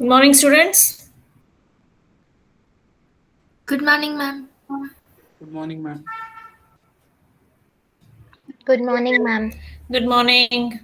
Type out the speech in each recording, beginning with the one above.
Good morning, students. Good morning, ma'am. Good morning, ma'am. Good morning, ma'am. Good morning.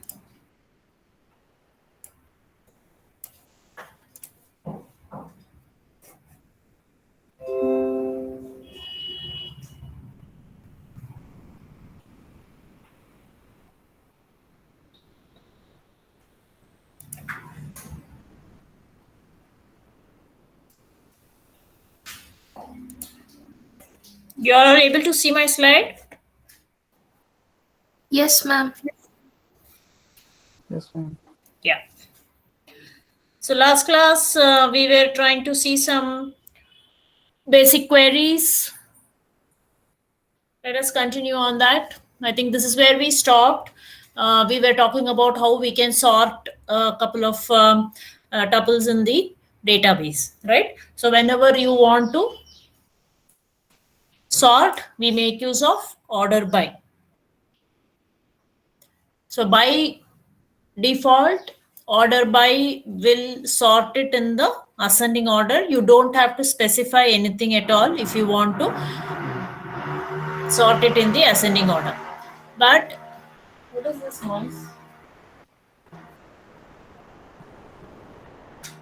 You all are able to see my slide? Yes, ma'am. Yes, ma'am. Yeah. So last class, we were trying to see some basic queries. Let us continue on that. I think this is where we stopped. We were talking about how we can sort a couple of tuples in the database, right? So whenever you want to sort, we make use of order by. So by default, order by will sort it in the ascending order. You don't have to specify anything at all if you want to sort it in the ascending order. But what is this noise?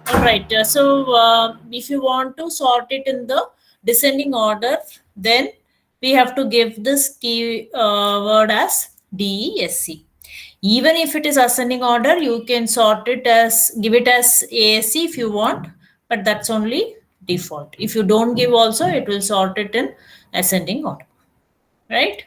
All right. So if you want to sort it in the descending order, then we have to give this key word as DESC. Even if it is ascending order, you can sort it as, give it as ASC if you want, but that's only default. If you don't give also, it will sort it in ascending order, right?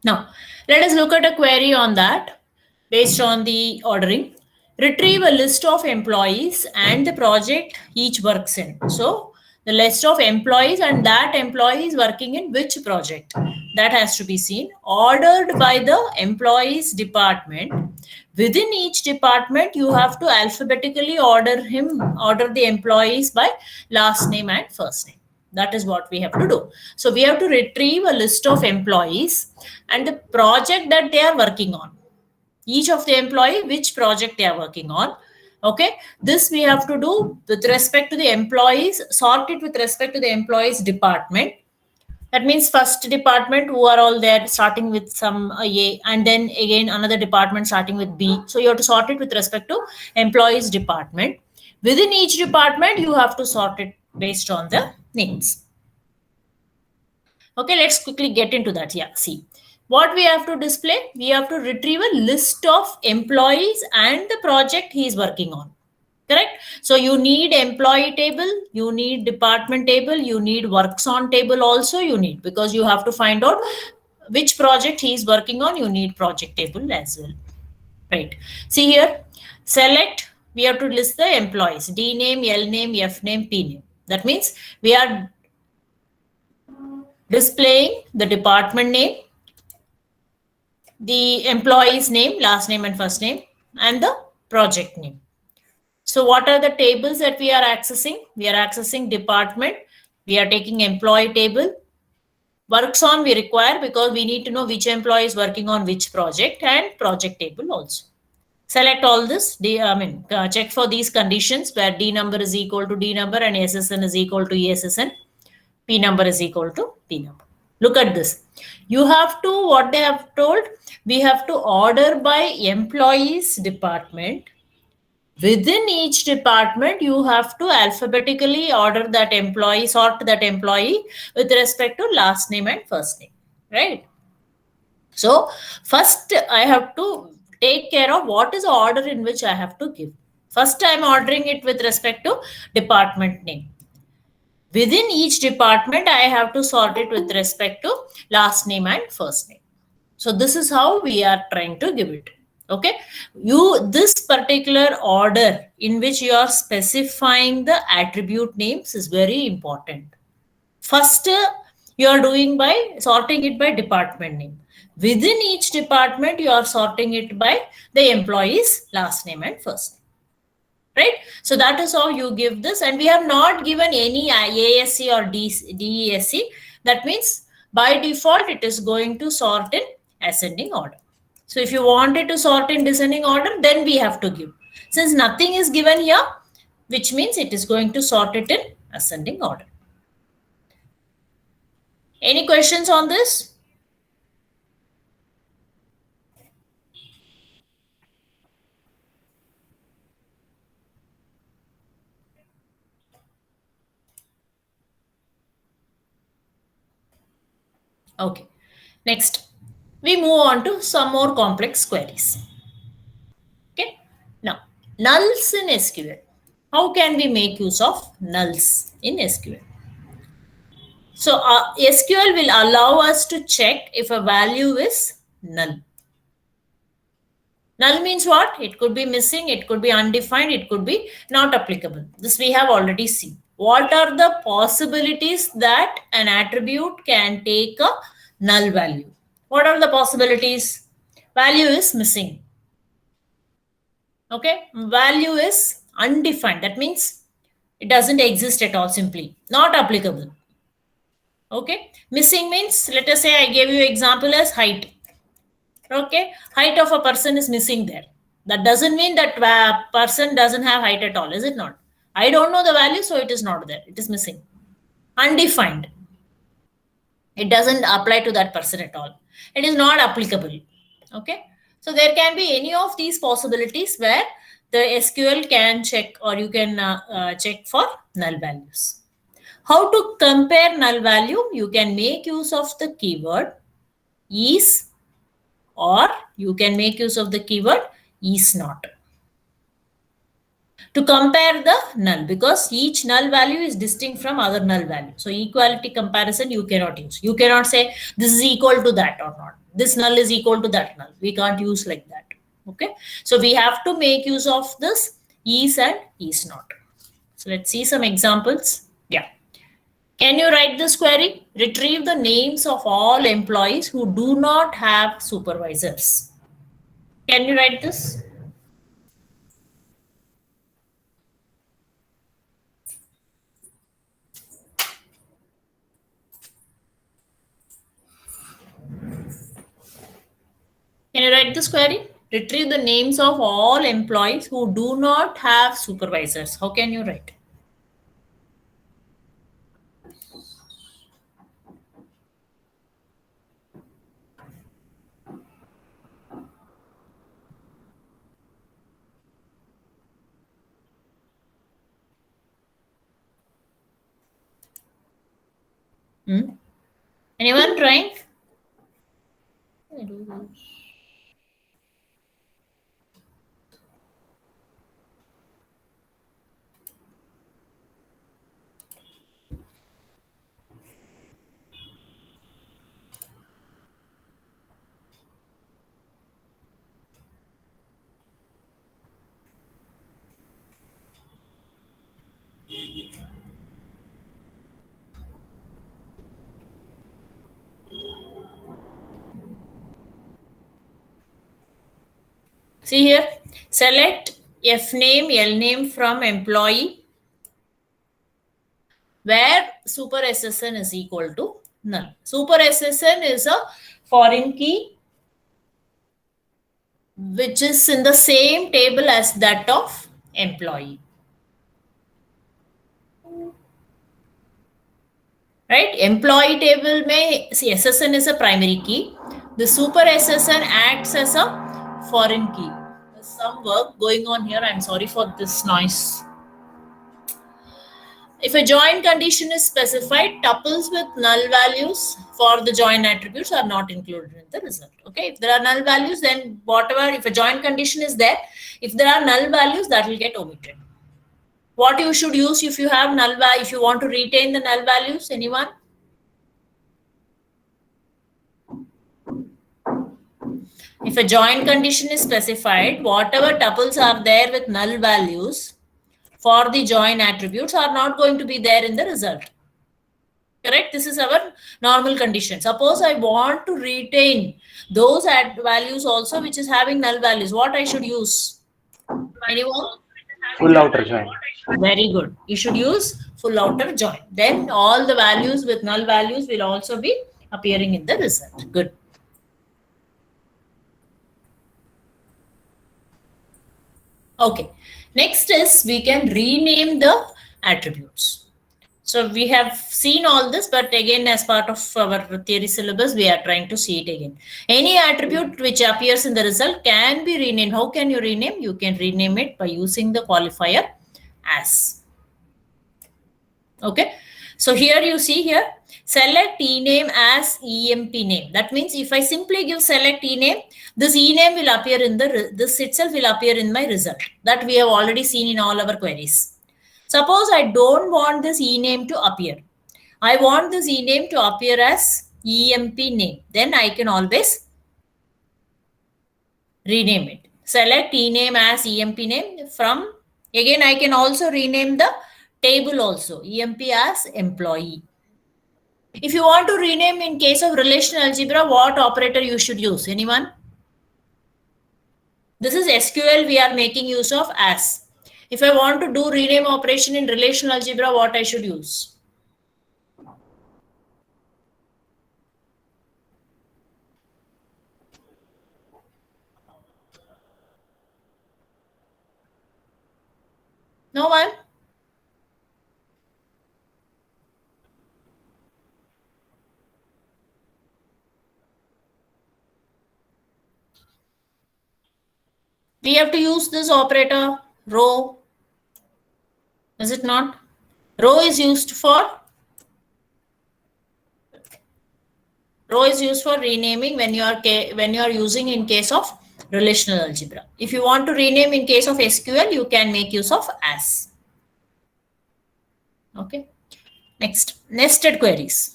Now, let us look at a query on that based on the ordering. Retrieve a list of employees and the project each works in. So, the list of employees and that employee is working in which project, that has to be seen, ordered by the employees department. Within each department, you have to alphabetically order the employees by last name and first name. That is what we have to do. So we have to retrieve a list of employees and the project that they are working on. Each of the employee, which project they are working on. Okay, this we have to do with respect to the employees, sort it with respect to the employees department. That means first department who are all there starting with some A, and then again another department starting with B. So you have to sort it with respect to employees department. Within each department, you have to sort it based on the names. Okay, let's quickly get into that. Yeah, see. What we have to display, we have to retrieve a list of employees and the project he is working on. Correct? So you need employee table, you need department table, you need works on table also you need, because you have to find out which project he is working on, you need project table as well. Right. See here, select, we have to list the employees, D name, L name, F name, P name. That means we are displaying the department name, the employee's name, last name and first name, and the project name. So what are the tables that we are accessing? We are accessing department. We are taking employee table. Works on we require because we need to know which employee is working on which project, and project table also. Select all this. Check for these conditions where D number is equal to D number and SSN is equal to ESSN. P number is equal to P number. Look at this. You have to, what they have told, we have to order by employees department. Within each department, you have to alphabetically order that employee, sort that employee with respect to last name and first name, right? So first I have to take care of what is the order in which I have to give. First I'm ordering it with respect to department name. Within each department, I have to sort it with respect to last name and first name. So this is how we are trying to give it. Okay, this particular order in which you are specifying the attribute names is very important. First, you are doing by sorting it by department name. Within each department, you are sorting it by the employee's last name and first name. Right? So that is how you give this, and we have not given any ASC or DESC. That means by default, it is going to sort in ascending order. So if you want it to sort in descending order, then we have to give. Since nothing is given here, which means it is going to sort it in ascending order. Any questions on this? Okay. Next, we move on to some more complex queries. Okay. Now, nulls in SQL. How can we make use of nulls in SQL? So, SQL will allow us to check if a value is null. Null means what? It could be missing, it could be undefined, it could be not applicable. This we have already seen. What are the possibilities that an attribute can take a null value? What are the possibilities? Value is missing. Okay, value is undefined. That means it doesn't exist at all, simply not applicable. Okay, missing means, let us say I gave you example as height. Okay, height of a person is missing there. That doesn't mean that person doesn't have height at all, is it not? I don't know the value, so it is not there. It is missing. Undefined. It doesn't apply to that person at all. It is not applicable. Okay, so there can be any of these possibilities where the SQL can check, or you can check for null values. How to compare null value? You can make use of the keyword is, or you can make use of the keyword is not to compare the null, because each null value is distinct from other null value. So equality comparison you cannot use. You cannot say this is equal to that or not. This null is equal to that null. We can't use like that. Okay. So we have to make use of this is and is not. So let's see some examples. Yeah. Can you write this query? Retrieve the names of all employees who do not have supervisors. Can you write this? Can you write this query? Retrieve the names of all employees who do not have supervisors. How can you write? Anyone trying? See here, select F name, L name from employee where super SSN is equal to null. Super SSN is a foreign key which is in the same table as that of employee. Right? Employee table may, see, SSN is a primary key. The super SSN acts as a foreign key. There's some work going on here. I'm sorry for this noise. If a join condition is specified, tuples with null values for the join attributes are not included in the result. Okay, if there are null values, then whatever, if a join condition is there, if there are null values, that will get omitted. What you should use if you have null value, if you want to retain the null values, anyone? If a join condition is specified, whatever tuples are there with null values for the join attributes are not going to be there in the result. Correct? This is our normal condition. Suppose I want to retain those values also which is having null values. What I should use? Anyone? Full outer join. Very good. You should use full outer join. Then all the values with null values will also be appearing in the result. Good. Okay. Next is we can rename the attributes. So we have seen all this, but again, as part of our theory syllabus, we are trying to see it again. Any attribute which appears in the result can be renamed. How can you rename? You can rename it by using the qualifier as. Okay. So here you see here, select ename as emp name. That means if I simply give select ename, this ename will appear in this itself will appear in my result. That we have already seen in all our queries. Suppose I don't want this ename to appear. I want this ename to appear as emp name. Then I can always rename it. Select ename as emp name. From again, I can also rename the table also, emp as employee. If you want to rename in case of relational algebra, what operator you should use? Anyone? This is SQL we are making use of as. If I want to do rename operation in relational algebra, what I should use? No one? We have to use this operator row. Is it not? Row is used for renaming when you are using in case of relational algebra. If you want to rename in case of SQL, you can make use of as. Okay. Next, nested queries.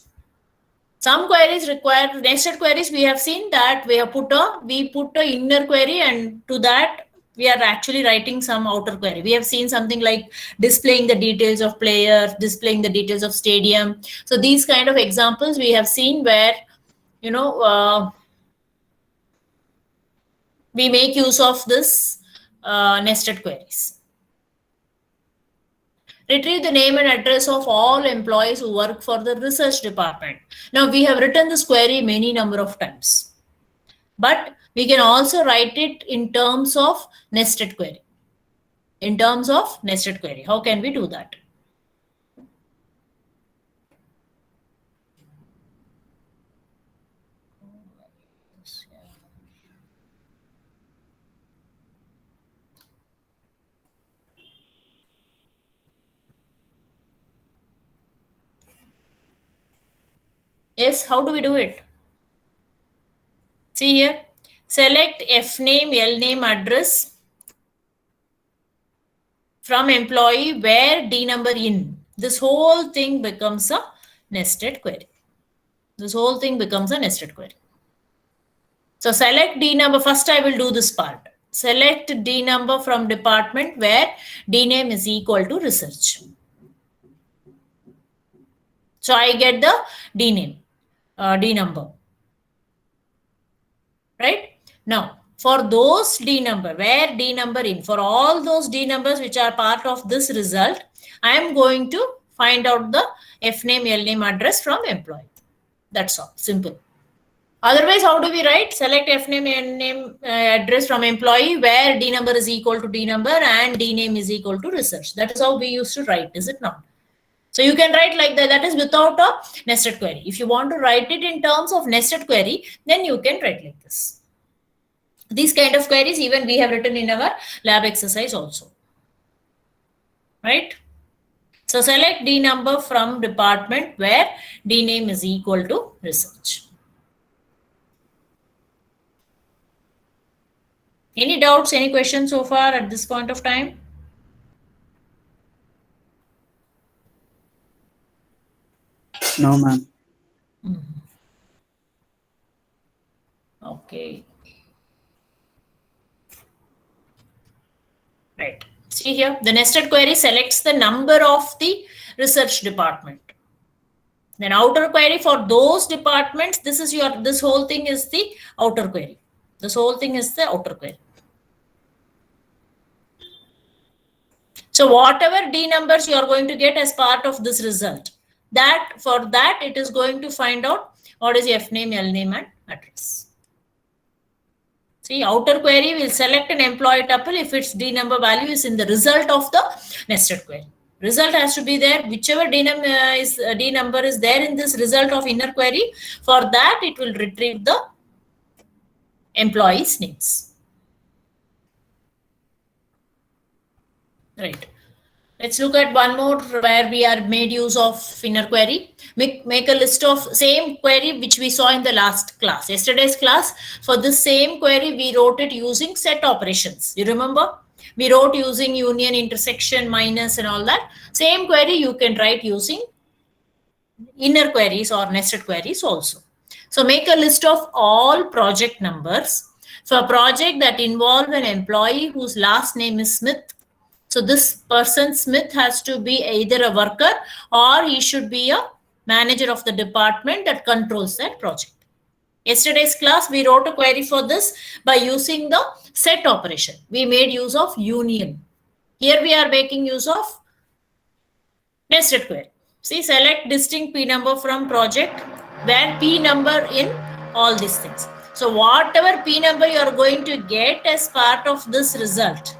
Some queries require nested queries. We have seen that we put a inner query, and to that we are actually writing some outer query. We have seen something like displaying the details of players, displaying the details of stadium. So these kind of examples we have seen where, we make use of this nested queries. Retrieve the name and address of all employees who work for the research department. Now, we have written this query many number of times, but we can also write it in terms of nested query. In terms of nested query, how can we do that? Yes, how do we do it? See here, select F name, L name, address from employee where D number in. This whole thing becomes a nested query. This whole thing becomes a nested query. So select D number. First, I will do this part. Select D number from department where D name is equal to research. So I get the D name, D number. Right? Now, for those D number, where D number in, for all those D numbers which are part of this result, I am going to find out the F name, L name, address from employee. That's all. Simple. Otherwise, how do we write? Select F name, N name, address from employee where D number is equal to D number and D name is equal to research. That is how we used to write, is it not? So you can write like that. That is without a nested query. If you want to write it in terms of nested query, then you can write like this. These kind of queries even we have written in our lab exercise also. Right? So select D number from department where D name is equal to research. Any doubts, any questions so far at this point of time? No, ma'am. Okay. Right. See here, the nested query selects the number of the research department. Then outer query for those departments, this whole thing is the outer query. This whole thing is the outer query. So whatever D numbers you are going to get as part of this result, for that it is going to find out what is F name, L name and address. See, outer query will select an employee tuple if its D number value is in the result of the nested query. Result has to be there. Whichever D number is there in this result of inner query, for that it will retrieve the employees' names. Right. Let's look at one more where we are made use of inner query. Make a list of same query which we saw in the last class, yesterday's class. For this same query, we wrote it using set operations. You remember? We wrote using union, intersection, minus and all that. Same query you can write using inner queries or nested queries also. So make a list of all project numbers. For a project that involve an employee whose last name is Smith, so this person Smith has to be either a worker or he should be a manager of the department that controls that project. Yesterday's class, we wrote a query for this by using the set operation. We made use of union. Here we are making use of nested query. See, select distinct P number from project where P number in all these things. So whatever P number you are going to get as part of this result.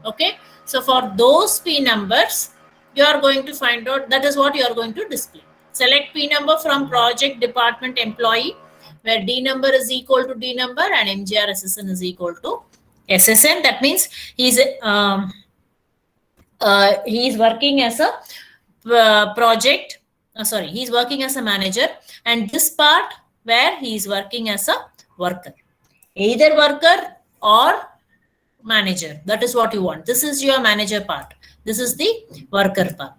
Okay, so for those P numbers, you are going to find out, that is what you are going to display. Select P number from project department employee, where D number is equal to D number and MGR SSN is equal to SSN. That means he is working as a project, he is working as a manager, and this part where he is working as a worker, either worker or manager. That is what you want. This is your manager part. This is the worker part.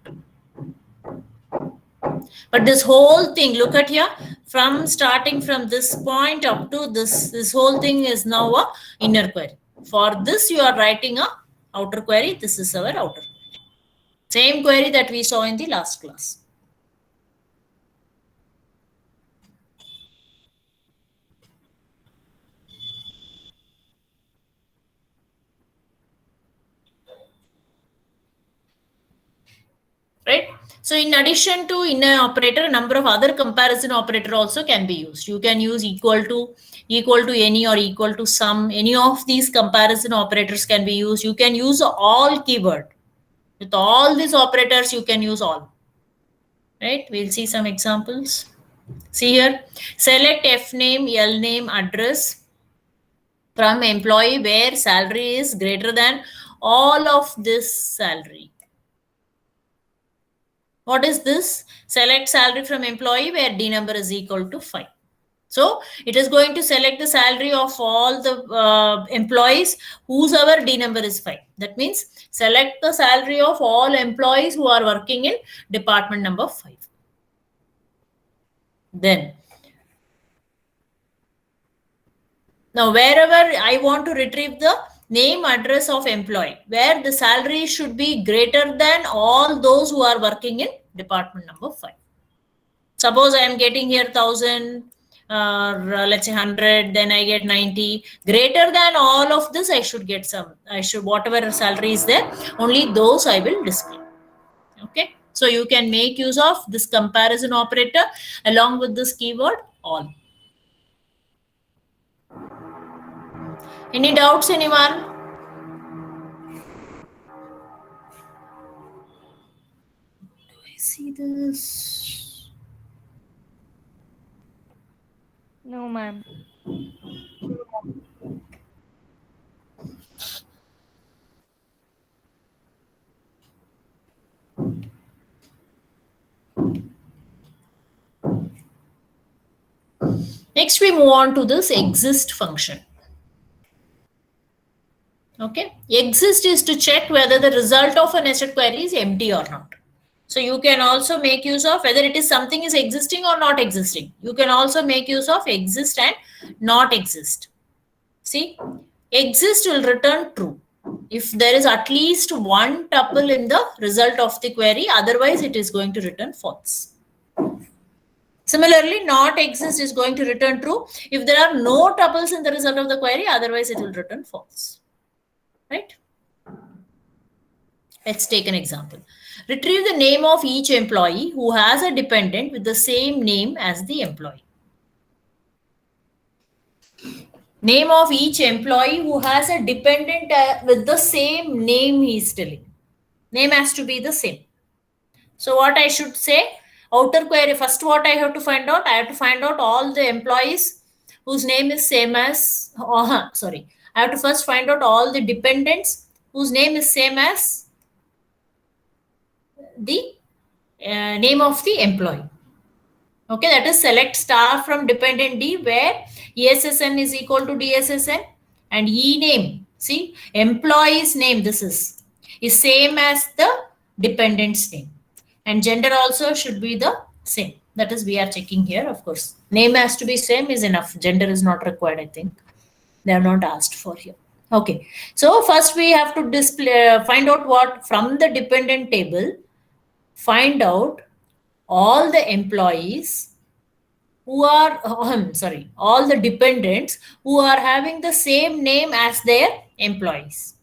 But this whole thing, look at here, from starting from this point up to this whole thing is now a inner query. For this, you are writing a outer query. This is our outer query. Same query that we saw in the last class. Right? So in addition to inner operator, a number of other comparison operator also can be used. You can use equal to any, or equal to some. Any of these comparison operators can be used. You can use all keyword. With all these operators, you can use all. Right? We'll see some examples. See here, select F name, L name, address from employee where salary is greater than all of this salary. What is this? Select salary from employee where D number is equal to 5. So it is going to select the salary of all the employees whose our D number is 5. That means select the salary of all employees who are working in department number 5. Then, now wherever I want to retrieve the name, address of employee, where the salary should be greater than all those who are working in department number 5. Suppose I am getting here 1000, let's say 100, then I get 90. Greater than all of this, I should get some. Whatever salary is there, only those I will display. Okay. So you can make use of this comparison operator along with this keyword all. Any doubts, anyone? Do I see this? No, ma'am. Next, we move on to this exist function. Okay, exist is to check whether the result of a nested query is empty or not. So you can also make use of whether it is something is existing or not existing. You can also make use of exist and not exist. See, exist will return true if there is at least one tuple in the result of the query. Otherwise, it is going to return false. Similarly, not exist is going to return true if there are no tuples in the result of the query. Otherwise, it will return false. Right? Let's take an example. Retrieve the name of each employee who has a dependent with the same name as the employee. Name of each employee who has a dependent with the same name he is telling. Name has to be the same. So what I should say? Outer query, first what I have to find out? I have to find out all the employees whose name is same as, sorry. I have to first find out all the dependents whose name is same as the name of the employee. Okay, that is select star from dependent D where ESSN is equal to DSSN and E name. See, employee's name, this is same as the dependent's name. And gender also should be the same. That is, we are checking here, of course. Name has to be same is enough. Gender is not required, I think. They are not asked for here. Okay. So first we have to display, find out what from the dependent table, find out all the employees who are, all the dependents who are having the same name as their employees.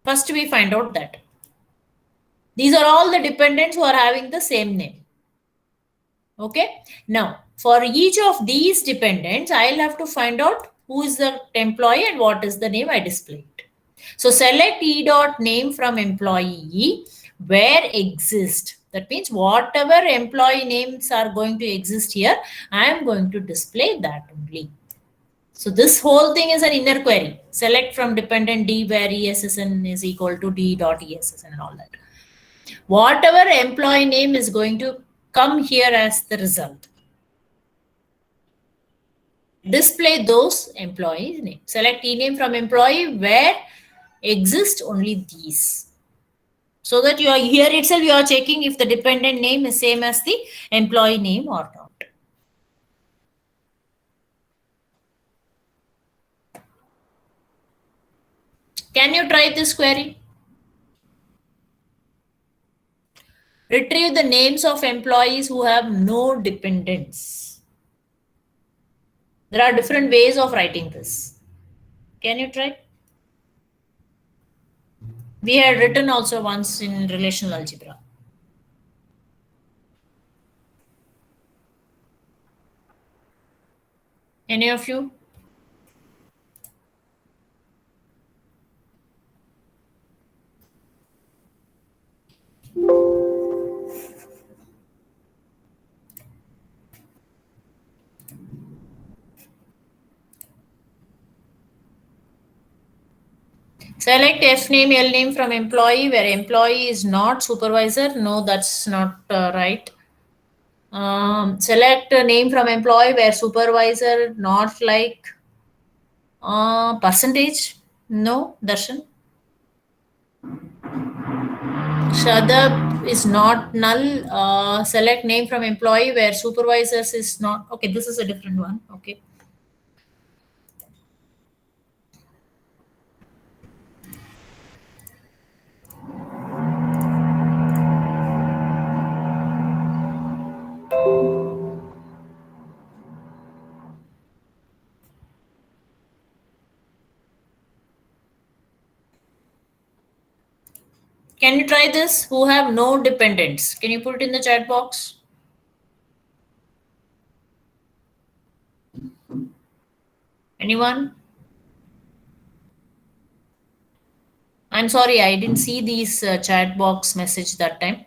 First we find out that. These are all the dependents who are having the same name. Okay. Now, for each of these dependents, I'll have to find out who is the employee and what is the name I displayed. So select E dot name from employee where exist. That means whatever employee names are going to exist here, I am going to display that only. So this whole thing is an inner query. Select from dependent D where ESSN is equal to D dot ESSN and all that. Whatever employee name is going to come here as the result. Display those employees' name. Select E name from employee where exist only these. So that you are here itself, you are checking if the dependent name is same as the employee name or not. Can you try this query? Retrieve the names of employees who have no dependents. There are different ways of writing this. Can you try? We had written also once in relational algebra. Any of you? Select F name, L name from employee where employee is not supervisor. No, that's not right. Select a name from employee where supervisor not like percentage. No, Darshan. Shadab is not null. Select name from employee where supervisors is not. Okay, this is a different one. Okay. Can you try this? Who have no dependents? Can you put it in the chat box? Anyone? I'm sorry, I didn't see these chat box message that time.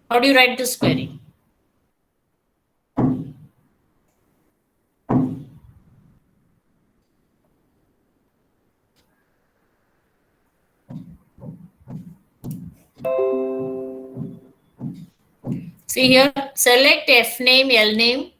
How do you write this query? See here, select F name, L name.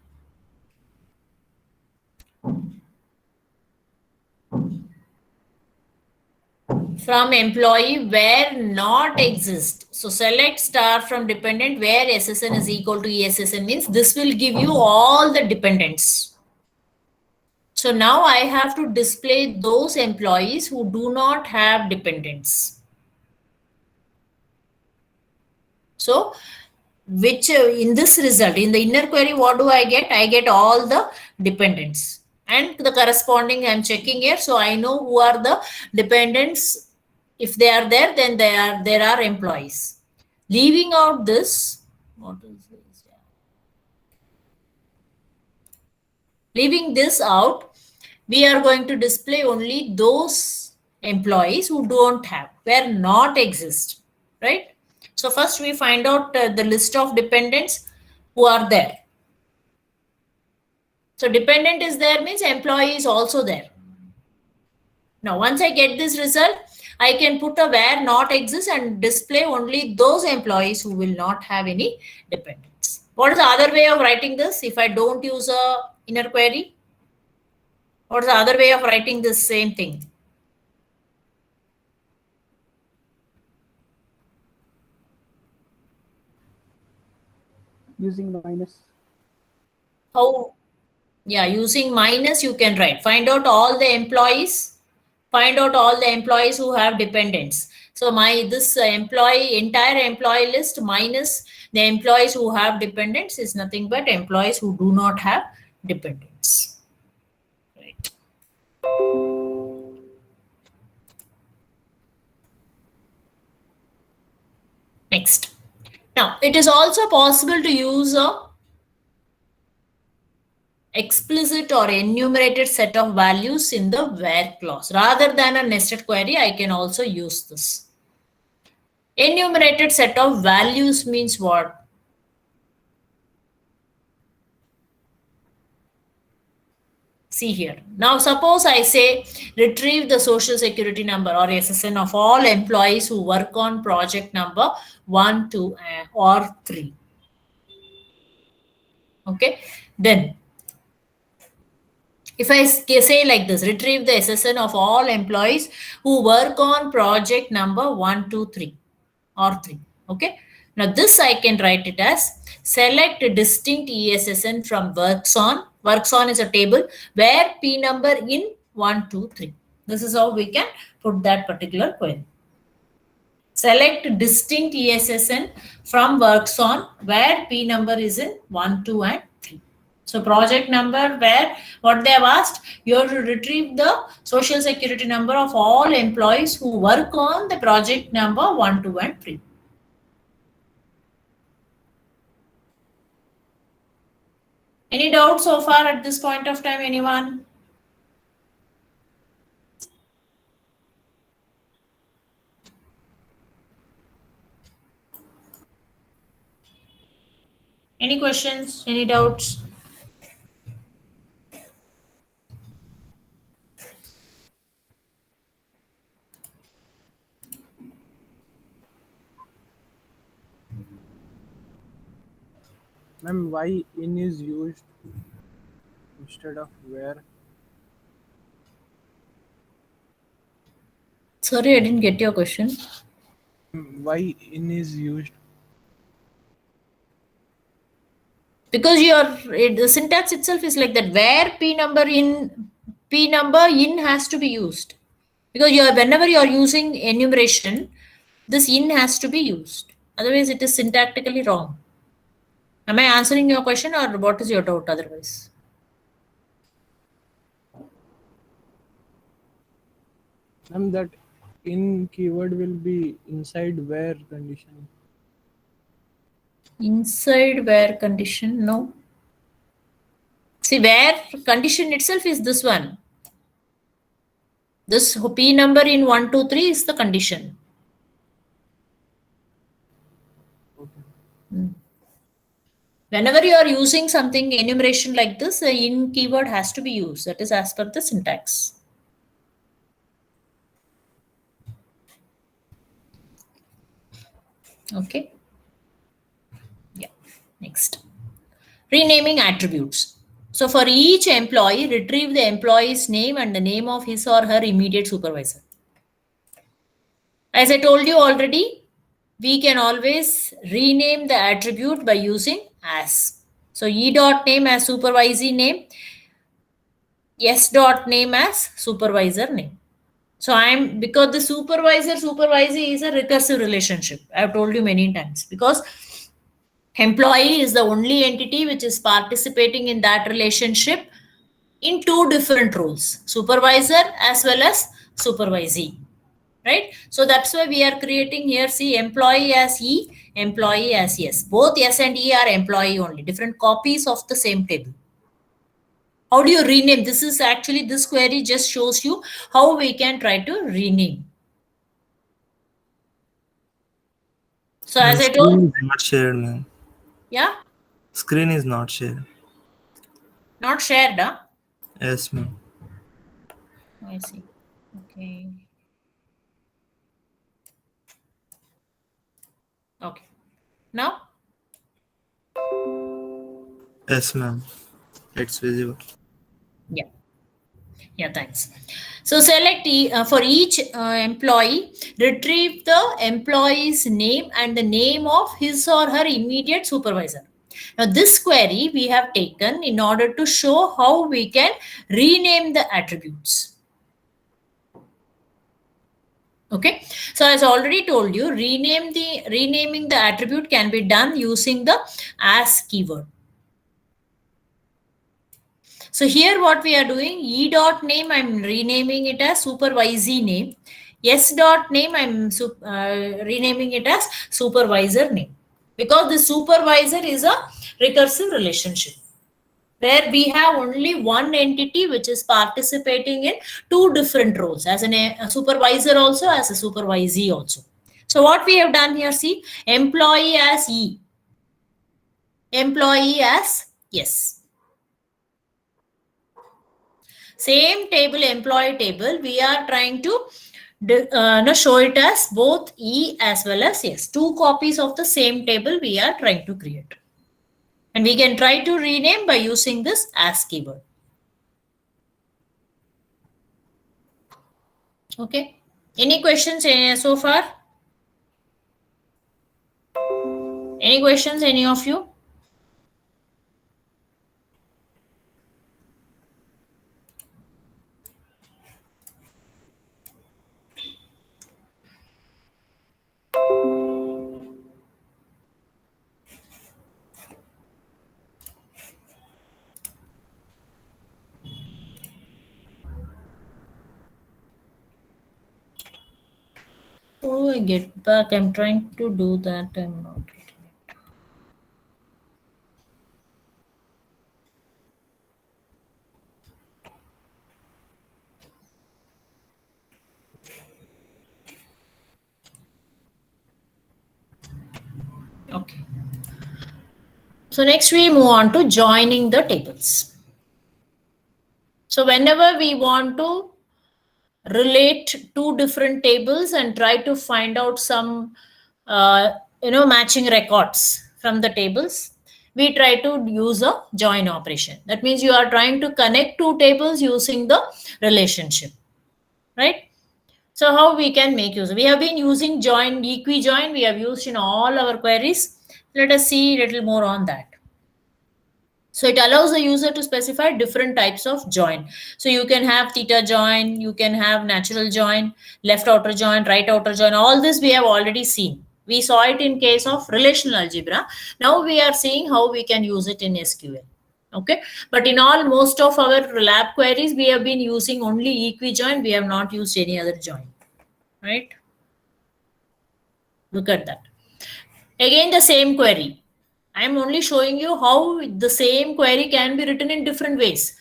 From employee where not exist. So select star from dependent where SSN is equal to ESSN means this will give you all the dependents. So now I have to display those employees who do not have dependents. So which in this result, in the inner query, what do I get? I get all the dependents and the corresponding I'm checking here. So I know who are the dependents. If they are there, then there are employees. Leaving out this, what is this? Leaving this out, we are going to display only those employees who don't have, where not exist, right? So first we find out the list of dependents who are there. So dependent is there means employee is also there. Now, once I get this result, I can put a where not exists and display only those employees who will not have any dependents. What is the other way of writing this if I don't use a inner query? What is the other way of writing this same thing? Using minus. How? Yeah, using minus you can write. Find out all the employees. Find out all the employees who have dependents. So this entire employee list minus the employees who have dependents is nothing but employees who do not have dependents. Right. Next. Now, it is also possible to use a explicit or enumerated set of values in the where clause. Rather than a nested query, I can also use this. Enumerated set of values means what? See here. Now, suppose I say retrieve the social security number or SSN of all employees who work on project number 1, 2, or 3. Okay. Then, if I say like this, retrieve the SSN of all employees who work on project number 1, 2, 3 or 3. Okay. Now this I can write it as select a distinct ESSN from works on. Works on is a table where P number in 1, 2, 3. This is how we can put that particular query. Select distinct ESSN from works on where P number is in 1, 2, and 3. So project number where what they have asked, you have to retrieve the social security number of all employees who work on the project number 1, 2, and 3. Any doubts so far at this point of time, anyone? Any questions? Any doubts? Ma'am, why in is used instead of where? Sorry, I didn't get your question. Why in is used? Because the syntax itself is like that, where P number in has to be used. Because whenever you are using enumeration, this in has to be used. Otherwise, it is syntactically wrong. Am I answering your question or what is your doubt otherwise? Ma'am, that in keyword will be inside where condition. Inside where condition? No. See, where condition itself is this one. This P number in 1, 2, 3 is the condition. Okay. Whenever you are using something enumeration like this, the in keyword has to be used. That is as per the syntax. Okay. Yeah. Next. Renaming attributes. So for each employee, retrieve the employee's name and the name of his or her immediate supervisor. As I told you already, we can always rename the attribute by using as. So e.name as supervisee name, s.name as supervisor name. So because the supervisee is a recursive relationship. I've told you many times, because employee is the only entity which is participating in that relationship in two different roles, supervisor as well as supervisee, right? So that's why we are creating here, see, employee as E, employee as S. Both S and E are employee only, different copies of the same table. How do you rename? This is actually, this query just shows you how we can try to rename. So as I told, Screen is not shared, ma'am. yeah, Screen is not shared. not shared, huh? Yes, ma'am. I see. Okay. Okay. Now, Yes, ma'am. It's visible. yeah. Yeah, thanks. So select for each employee, retrieve the employee's name and the name of his or her immediate supervisor. Now this query we have taken in order to show how we can rename the attributes. Okay, so as already told you, renaming the attribute can be done using the as keyword. So here what we are doing, E dot name, I'm renaming it as supervisee name. S dot name, I'm renaming it as supervisor name. Because the supervisor is a recursive relationship where we have only one entity which is participating in two different roles, as a supervisor also, as a supervisee also. So what we have done here, see, employee as E, employee as S. Same table, employee table, we are trying to show it as both E as well as S. Two copies of the same table we are trying to create. And we can try to rename by using this as keyword. Okay. Any questions so far? Any questions, any of you? Oh, I get back. I'm trying to do that. I'm not getting it. Okay. So next we move on to joining the tables. So whenever we want to relate two different tables and try to find out some matching records from the tables, we try to use a join operation. That means you are trying to connect two tables using the relationship, right? So how we can make use? We have been using join, equi-join, we have used in all our queries. Let us see a little more on that. So it allows the user to specify different types of join. So you can have theta join, you can have natural join, left outer join, right outer join. All this we have already seen. We saw it in case of relational algebra. Now we are seeing how we can use it in SQL. Okay, but in all, most of our lab queries, we have been using only equi-join. We have not used any other join, right? Look at that. Again, the same query. I am only showing you how the same query can be written in different ways.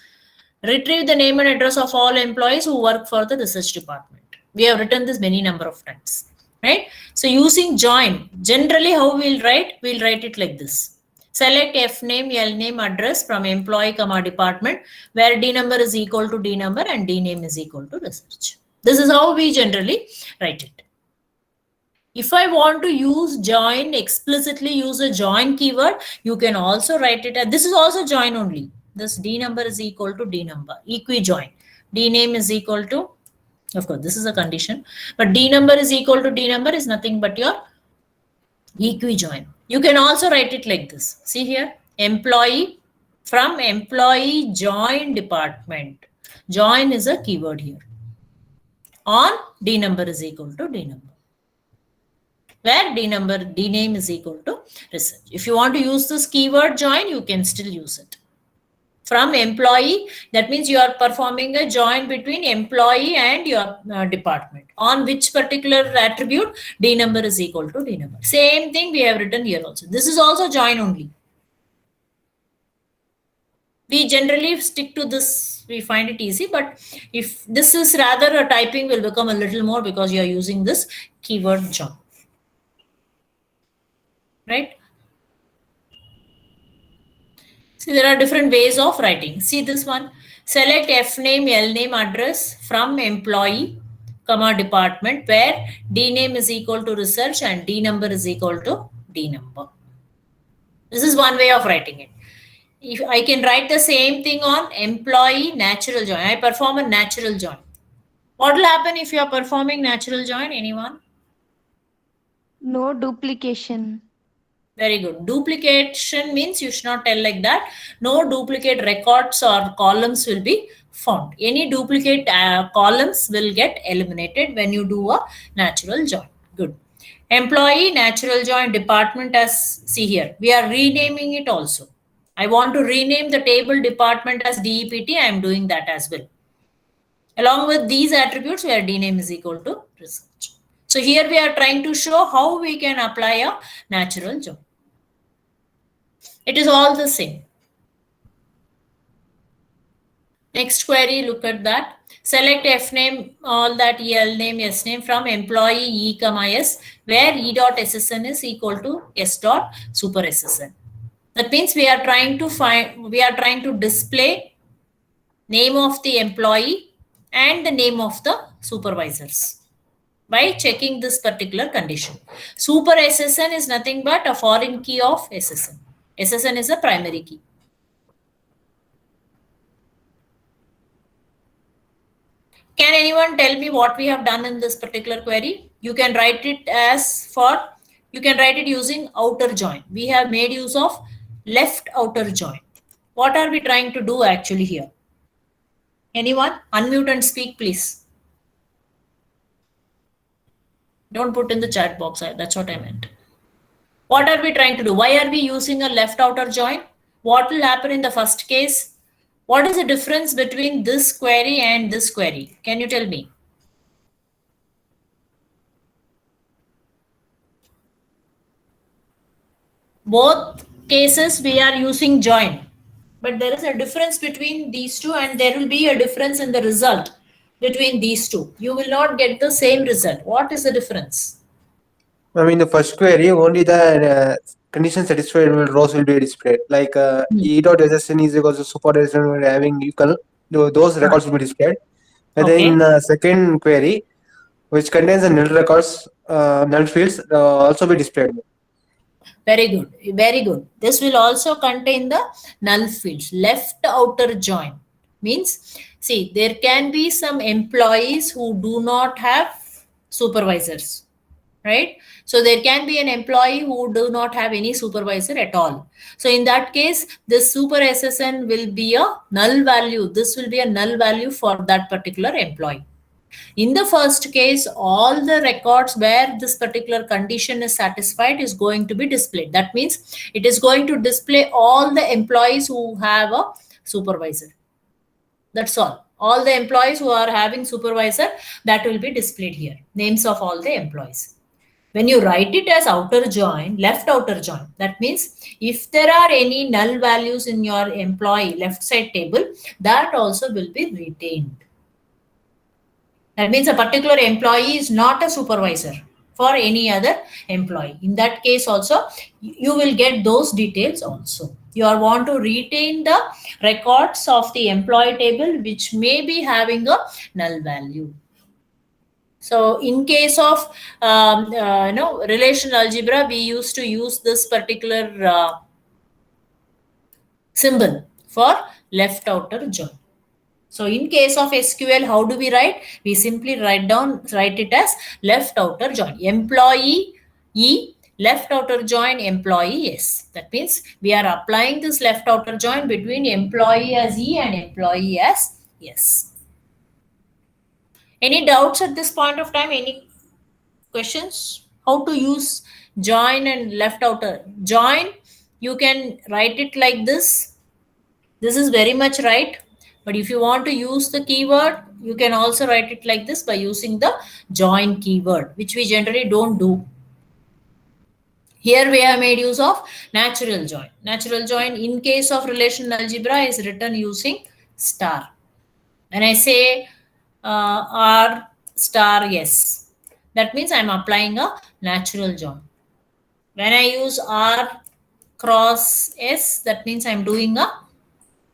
Retrieve the name and address of all employees who work for the research department. We have written this many number of times, right? So using join, generally how we'll write it like this. Select F name, L name, address from employee, department, where D number is equal to D number and D name is equal to research. This is how we generally write it. If I want to use join, explicitly use a join keyword, you can also write it. This is also join only. This D number is equal to D number, equi-join. D name is equal to, of course, this is a condition, but D number is equal to D number is nothing but your equi-join. You can also write it like this. See here, employee from employee join department. Join is a keyword here. On D number is equal to D number, where D name is equal to research. If you want to use this keyword join, you can still use it. From employee, that means you are performing a join between employee and your department. On which particular attribute, D number is equal to D number. Same thing we have written here also. This is also join only. We generally stick to this, we find it easy, but if this is rather a typing will become a little more because you are using this keyword join. Right? See, there are different ways of writing. See this one. Select F name, L name, address from employee, comma department, where D name is equal to research and D number is equal to D number. This is one way of writing it. If I can write the same thing on employee natural join. I perform a natural join. What will happen if you are performing natural join? Anyone? No duplication. Very good. Duplication means you should not tell like that. No duplicate records or columns will be found. Any duplicate columns will get eliminated when you do a natural join. Good. Employee, natural join, department, as see here. We are renaming it also. I want to rename the table department as DEPT. I am doing that as well. Along with these attributes, where D name is equal to research. So here we are trying to show how we can apply a natural join. It is all the same. Next query, look at that. Select F name, all that L name, S name from employee E, S, where E dot SSN is equal to S dot super SSN. That means we are trying to display name of the employee and the name of the supervisors by checking this particular condition. Super SSN is nothing but a foreign key of SSN. SSN is a primary key. Can anyone tell me what we have done in this particular query? You can write it using outer join. We have made use of left outer join. What are we trying to do actually here? Anyone? Unmute and speak, please. Don't put in the chat box. That's what I meant. What are we trying to do? Why are we using a left outer join? What will happen in the first case? What is the difference between this query and this query? Can you tell me? Both cases we are using join, but there is a difference between these two and there will be a difference in the result between these two. You will not get the same result. What is the difference? I mean, the first query, only the condition satisfied rows will be displayed. Like E.SSN is equal to super SSN having equal, those records will be displayed. And then in second query, which contains the null records, null fields, also be displayed. Very good. Very good. This will also contain the null fields. Left outer join means, see, there can be some employees who do not have supervisors, right? So there can be an employee who do not have any supervisor at all. So in that case, this super SSN will be a null value. This will be a null value for that particular employee. In the first case, all the records where this particular condition is satisfied is going to be displayed. That means it is going to display all the employees who have a supervisor. That's all. All the employees who are having supervisor, that will be displayed here. Names of all the employees. When you write it as outer join, left outer join, that means if there are any null values in your employee left side table, that also will be retained. That means a particular employee is not a supervisor for any other employee. In that case also, you will get those details also. You want to retain the records of the employee table, which may be having a null value. So in case of relational algebra, we used to use this particular symbol for left outer join. So in case of SQL, how do we write? We simply write it as left outer join. Employee E, left outer join employee S. That means we are applying this left outer join between employee as E and employee as S. Any doubts at this point of time? Any questions? How to use join and left outer? Join, you can write it like this. This is very much right. But if you want to use the keyword, you can also write it like this by using the join keyword, which we generally don't do. Here we have made use of natural join. Natural join in case of relational algebra is written using star. When I say R star yes, that means I'm applying a natural join. When I use R cross S, that means I'm doing a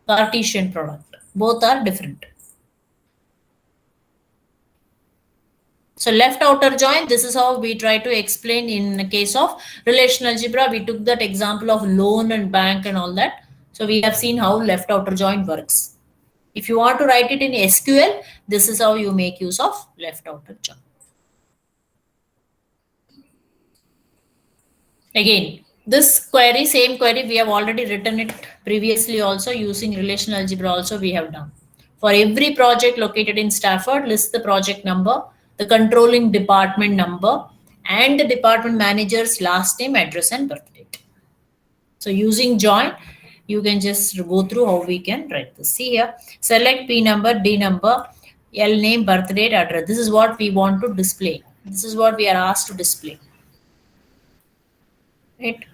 Cartesian product. Both are different. So left outer join, this is how we try to explain in the case of relational algebra. We took that example of loan and bank and all that. So we have seen how left outer join works. If you want to write it in SQL, this is how you make use of left outer join. Again, this query, same query, we have already written it previously also using relational algebra also we have done. For every project located in Stafford, list the project number, the controlling department number, and the department manager's last name, address, and birth date. So using join, you can just go through how we can write this. See here, select P number, D number, L name, birth date, address. This is what we want to display. This is what we are asked to display. Right?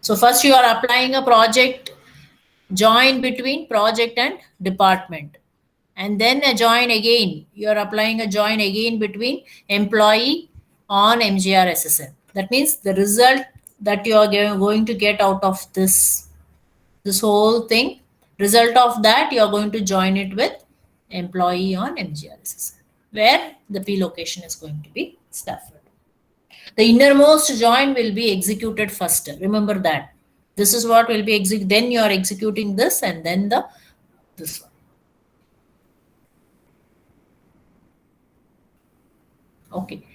So first you are applying a project join between project and department. And then a join again. You are applying a join again between employee on MGR SSN. That means the result that you are going to get out of this whole thing, result of that you are going to join it with employee on MGR SSN, where the P location is going to be Stafford. The innermost join will be executed first. Remember that. This is what will be executed. Then you are executing this and then this one. Okay.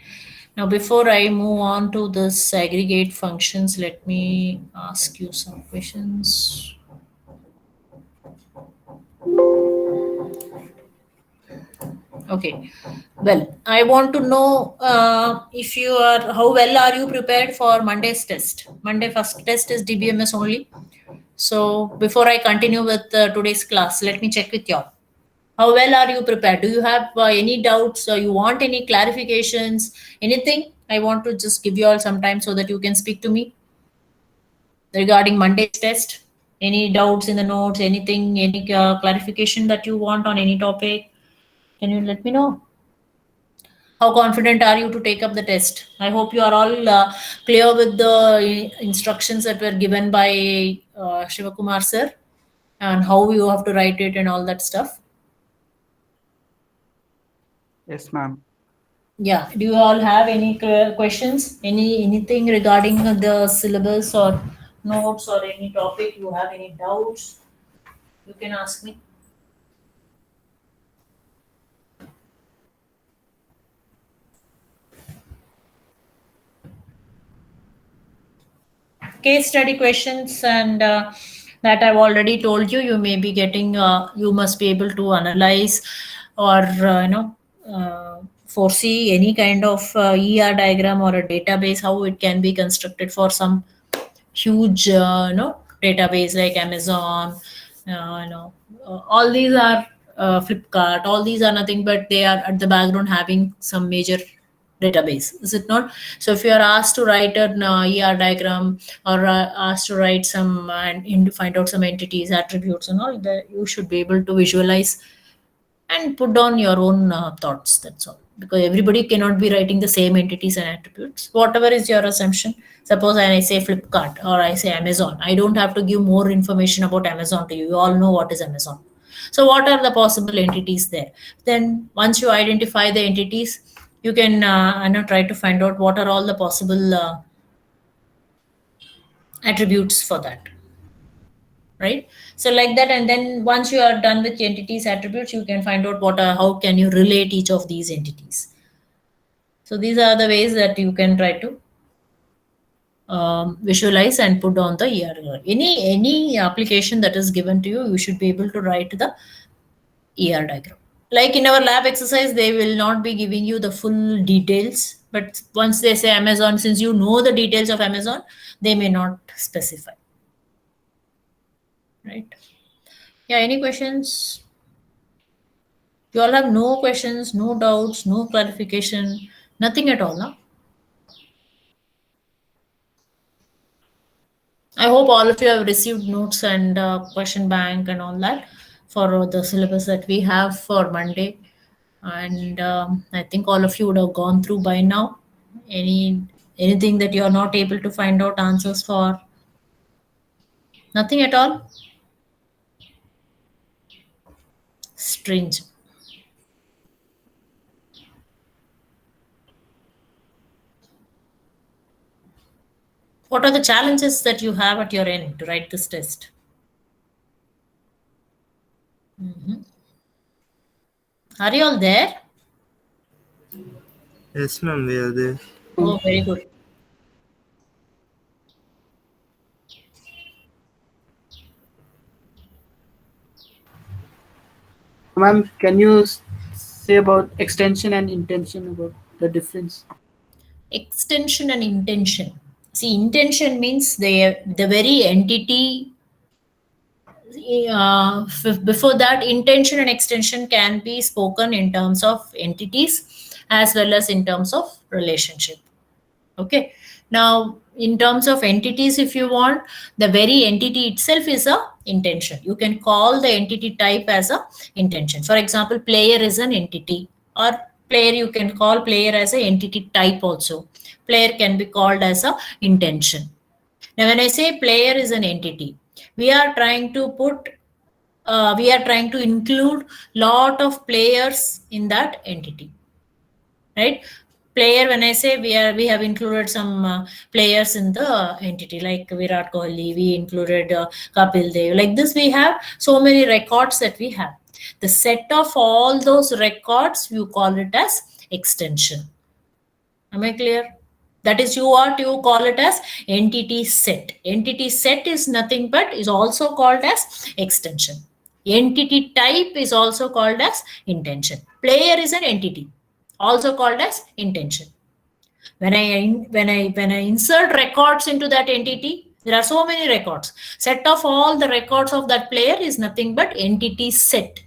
Now, before I move on to this aggregate functions, let me ask you some questions. Okay. Well, I want to know if you are, how well are you prepared for Monday's test? Monday first test is DBMS only. So before I continue with today's class, let me check with you all. How well are you prepared? Do you have any doubts or you want any clarifications, anything? I want to just give you all some time so that you can speak to me regarding Monday's test. Any doubts in the notes, anything, any clarification that you want on any topic? Can you let me know? How confident are you to take up the test? I hope you are all clear with the instructions that were given by Shivakumar sir and how you have to write it and all that stuff. Yes, ma'am. Yeah. Do you all have any questions? Anything regarding the syllabus or notes or any topic? You have any doubts? You can ask me. Case study questions and that I've already told you, you may be getting, you must be able to analyze or, foresee any kind of ER diagram or a database, how it can be constructed for some huge, database like Amazon, all these are Flipkart, all these are nothing but they are at the background having some major database, is it not? So if you are asked to write an ER diagram or asked to write some and to find out some entities, attributes and all that, you should be able to visualize and put down your own thoughts. That's all, because everybody cannot be writing the same entities and attributes. Whatever is your assumption, suppose I say Flipkart or I say Amazon, I don't have to give more information about Amazon to you. You all know what is Amazon. So what are the possible entities there? Then once you identify the entities, you can try to find out what are all the possible attributes for that, right? So like that, and then once you are done with entities attributes, you can find out how can you relate each of these entities. So these are the ways that you can try to visualize and put on the ER. Any application that is given to you, you should be able to write the ER diagram. Like in our lab exercise, they will not be giving you the full details, but once they say Amazon, since you know the details of Amazon, they may not specify. Right? Yeah, any questions? You all have no questions, no doubts, no clarification, nothing at all, no? I hope all of you have received notes and question bank and all that for the syllabus that we have for Monday. And I think all of you would have gone through by now. Anything that you are not able to find out answers for? Nothing at all? Strange. What are the challenges that you have at your end to write this test? Are you all there? Yes, ma'am, we are there. Oh, very good. Ma'am, can you say about extension and intention, about the difference? Extension and intention. See, intention means the very entity. Before that, intention and extension can be spoken in terms of entities as well as in terms of relationship. Okay. Now, in terms of entities, if you want, the very entity itself is a intention. You can call the entity type as a intention. For example, player is an entity, or player, you can call player as an entity type also. Player can be called as a intention. Now, when I say player is an entity, we are trying to include lot of players in that entity, right? Player, when I say we have included some players in the entity, like Virat Kohli, we included Kapil Dev. Like this, we have so many records that we have. The set of all those records, you call it as extension. Am I clear? That is, you call it as entity set. Entity set is nothing but is also called as extension. Entity type is also called as intention. Player is an entity, also called as intention. When I insert records into that entity, there are so many records. Set of all the records of that player is nothing but entity set.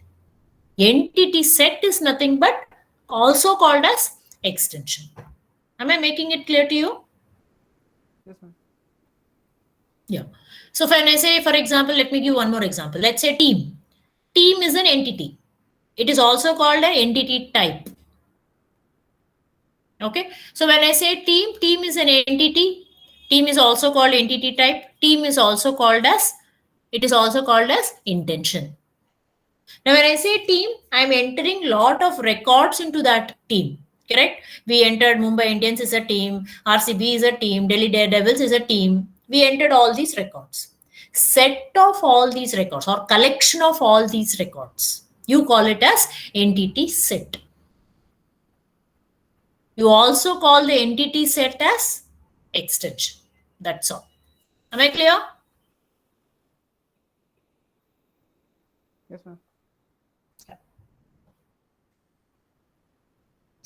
Entity set is nothing but also called as extension. Am I making it clear to you? Yes, ma'am. Yeah. So when I say, for example, let me give one more example. Let's say team. Team is an entity. It is also called an entity type. Okay. So when I say team, team is an entity. Team is also called entity type. Team is also called as, it is also called as intention. Now, when I say team, I'm entering lot of records into that team. Correct? We entered Mumbai Indians is a team, RCB is a team, Delhi Daredevils is a team. We entered all these records. Set of all these records or collection of all these records, you call it as entity set. You also call the entity set as extension. That's all. Am I clear? Yes, ma'am.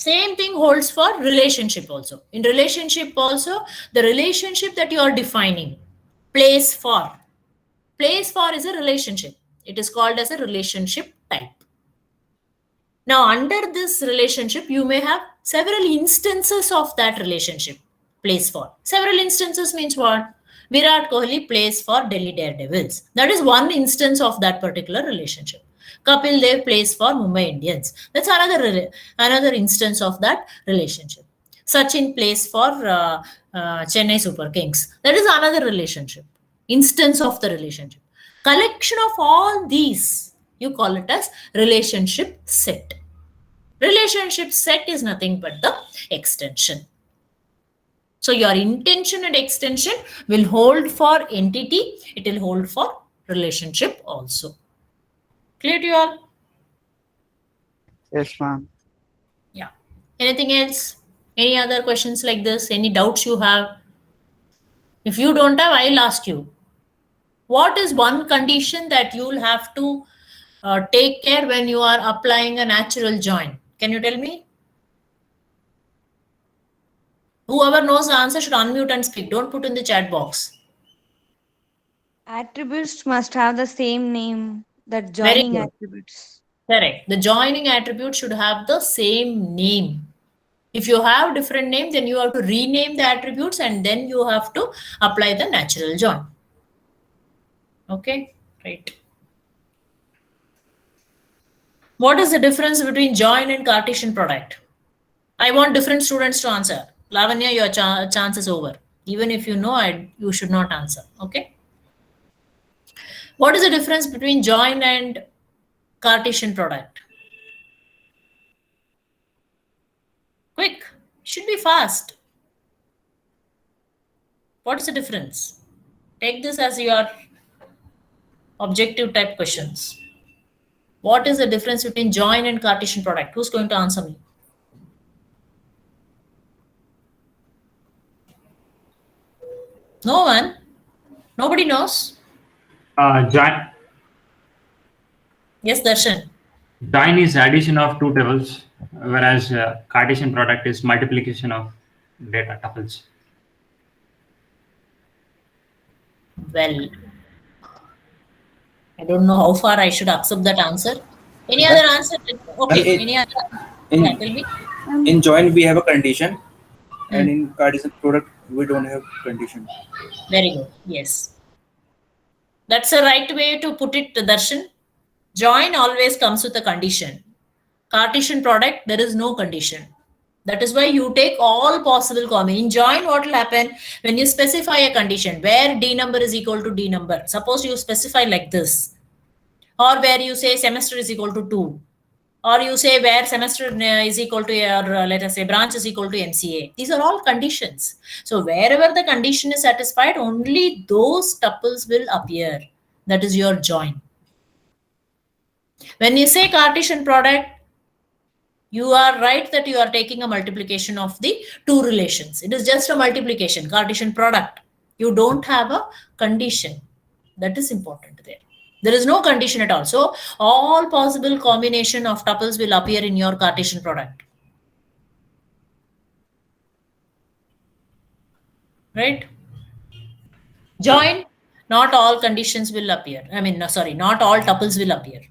Same thing holds for relationship also. In relationship also, the relationship that you are defining, place for. Place for is a relationship. It is called as a relationship type. Now, under this relationship, you may have several instances of that relationship. Place for. Several instances means what? Virat Kohli plays for Delhi Daredevils. That is one instance of that particular relationship. Kapil Dev plays for Mumbai Indians. That's another instance of that relationship. Sachin plays for Chennai Super Kings. That is another relationship. Instance of the relationship. Collection of all these, you call it as relationship set. Relationship set is nothing but the extension. So your intention and extension will hold for entity. It will hold for relationship also. Clear to you all? Yes, ma'am. Yeah. Anything else? Any other questions like this? Any doubts you have? If you don't have, I'll ask you. What is one condition that you'll have to take care when you are applying a natural join? Can you tell me? Whoever knows the answer should unmute and speak. Don't put in the chat box. Attributes must have the same name, that Very joining good. attributes. Correct. The joining attribute should have the same name. If you have different name, then you have to rename the attributes and then you have to apply the natural join. Okay, right. What is the difference between join and Cartesian product? I want different students to answer. Lavanya, your chance is over. Even if you know, you should not answer. Okay. What is the difference between join and Cartesian product? Quick, should be fast. What is the difference? Take this as your objective type questions. What is the difference between join and Cartesian product? Who's going to answer me? No one? Nobody knows? Join Yes, Darshan. is addition of two tables, whereas Cartesian product is multiplication of data tuples. Well, I don't know how far I should accept that answer. Any other answer? Okay, any other? Yeah, tell me. In join we have a condition, and in Cartesian product we don't have condition. Very good. Yes. That's the right way to put it, Darshan. Join always comes with a condition. Cartesian product, there is no condition. That is why you take all possible combinations. In join, what will happen when you specify a condition where D number is equal to D number? Suppose you specify like this, or where you say semester is equal to 2, or you say where semester is equal to your, let us say, branch is equal to MCA. These are all conditions. So wherever the condition is satisfied, only those tuples will appear. That is your join. When you say Cartesian product, you are right that you are taking a multiplication of the two relations. It is just a multiplication, Cartesian product. You don't have a condition. That is important there. There is no condition at all. So all possible combination of tuples will appear in your Cartesian product. Right? Join, not all conditions will appear. Not all tuples will appear.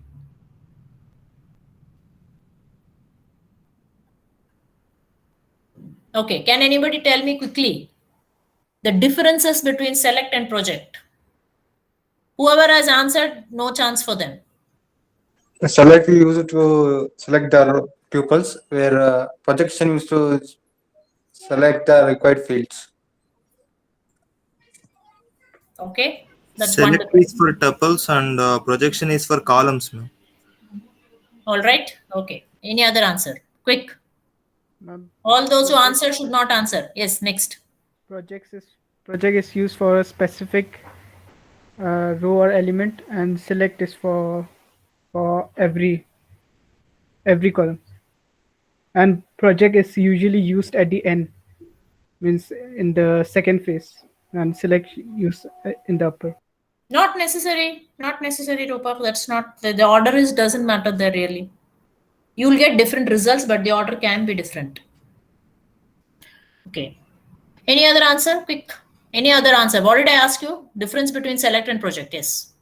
Okay, can anybody tell me quickly the differences between select and project? Whoever has answered, no chance for them. Select we use it to select the tuples, where projection used to select the required fields. Okay, that's Select wonderful. is for tuples and projection is for columns, ma'am. All right. Okay. Any other answer? Quick. Ma'am, All those who answer should not answer. Yes. Next. project is used for a specific row or element, and select is for every column. And project is usually used at the end, means in the second phase, and select used in the upper. Not necessary. Not necessary, Rupak. That's not the order is doesn't matter there really. You will get different results, but the order can be different. Okay. Any other answer? Quick. Any other answer? What did I ask you? Difference between select and project. Yes.